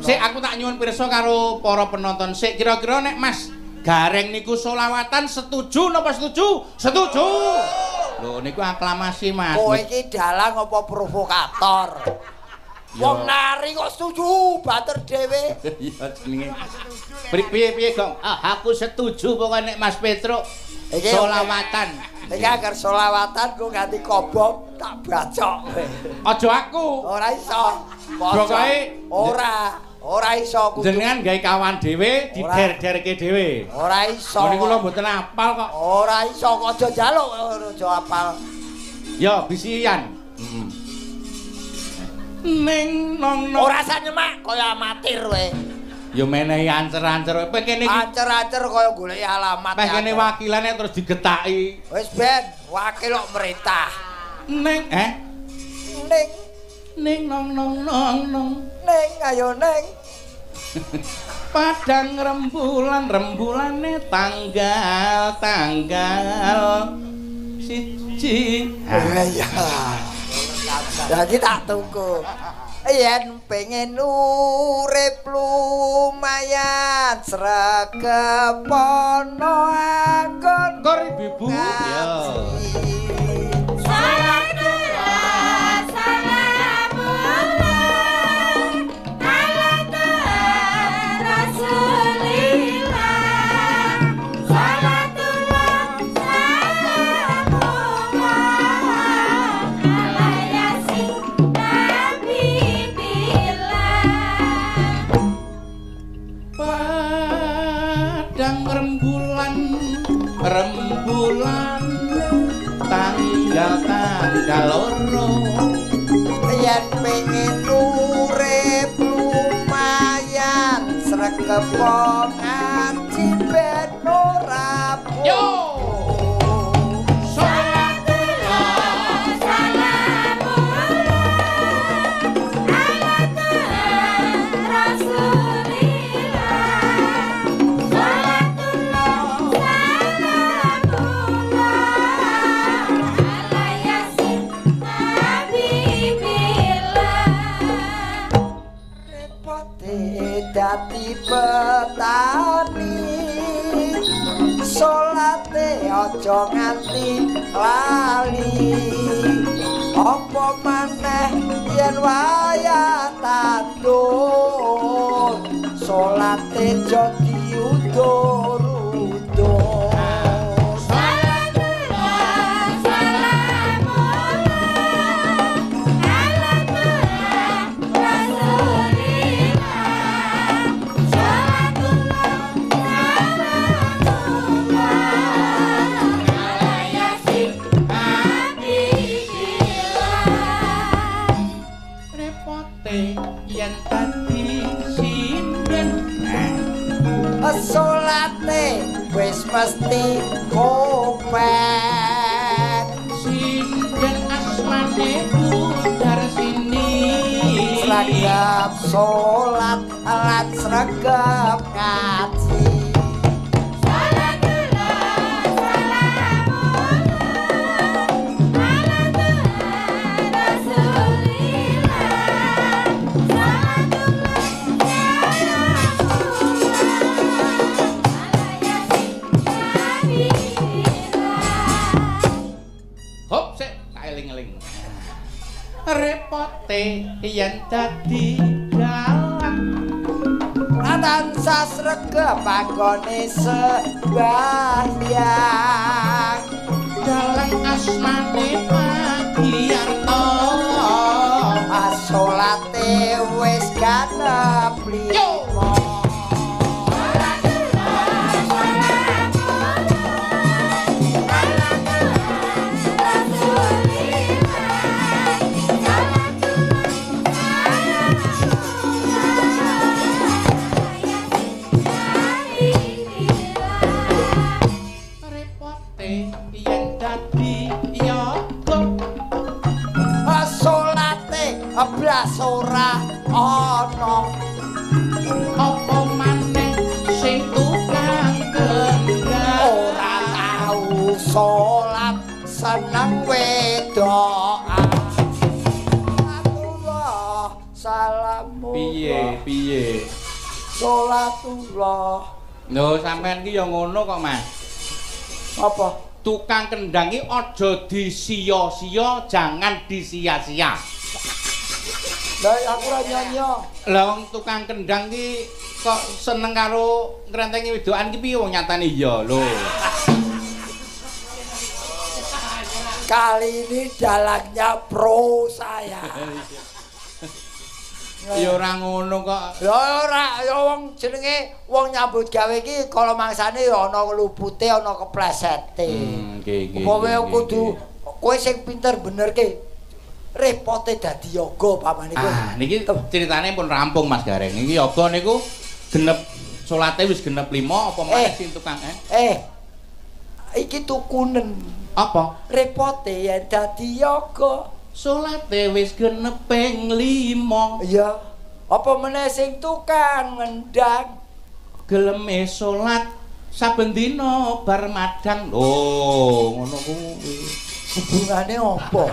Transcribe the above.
Sik aku tak nyuwun pirsa karo para penonton. Sik kira-kira nek Mas Gareng niku solawatan setuju napa setuju? Setuju. Lho niku aklamasi Mas. Kowe iki dalang apa provokator? Wong nari kok setuju bater dhewe. Iya jenenge. Piye Gong? Ah aku setuju pokoke nek Mas Petruk solawatan. Iki agar solawatan ku ganti kobong tak bacok. Aja aku. Ora iso. Pokoke ora iso kudu. Jenengan gawe kawan dhewe dider-derke dhewe. Ora iso. Niku kula mboten apal kok. Ora iso kok aja njaluk aja apal. Ya bisian. Ning nong ora sak nyemak kaya amatir kowe. Ya menehi ancer-ancer kowe kene iki. Ancer-ancer kaya golek alamat. Peh kene wakilane terus digetaki. Wis ben, wakil kok merintah. Ning ning nong. Ning ayo ning. Padang rembulane tanggal siji. Iya. Jadi tak tunggu. Yen pengen urip lumayan sregep ana anggon kor ibu ya. Rembulan tanggal loro yen pengen urip lumayan sregep ngaji ben ora yo dadi petani salate aja nganti lali apa maneh yen wayah tandur salate aja diundur-undur. yen tadi sinden salate wis mesti kopek sinden asmane udar sini sregep salat lan sregep ngaji. repote yen dadi dalang tansah sregep anggone sembahyang dalang asmane Pagiyarto salate wis ganep limo. Blas ora ana Piye? Salatullah. Lho sampean ki ya ngono kok, Mas. Apa? Tukang kendang ki aja disia-sia, jangan disia-sia. Lah aku ora nyanyi. Lah wong tukang kendang ki kok seneng karo ngrentengi wedokan ki piye wong nyatane iya lho. Kali ini dalangnya pro saya. Ya ora ngono kok. Ya ora, ya wong jenenge wong nyambut gawe iki kala mangsane ya ana lupute, ana keplesete. Nggih. Kowe kudu kowe sing pinter bener ki. Repote dadi yoga pamane kowe. Ah, niki ceritane pun rampung Mas Gareng. Niki yoga niku genep salate wis genep 5 apa maneh sing tukang iki tukunen. Apa? Repote yen dadi yoga. Salate wis genep ping 5. Iya. Apa meneh sing tukang ngendang Geleme salat saben dina bar madang. Lho, ngono kuwi. hubungane apa?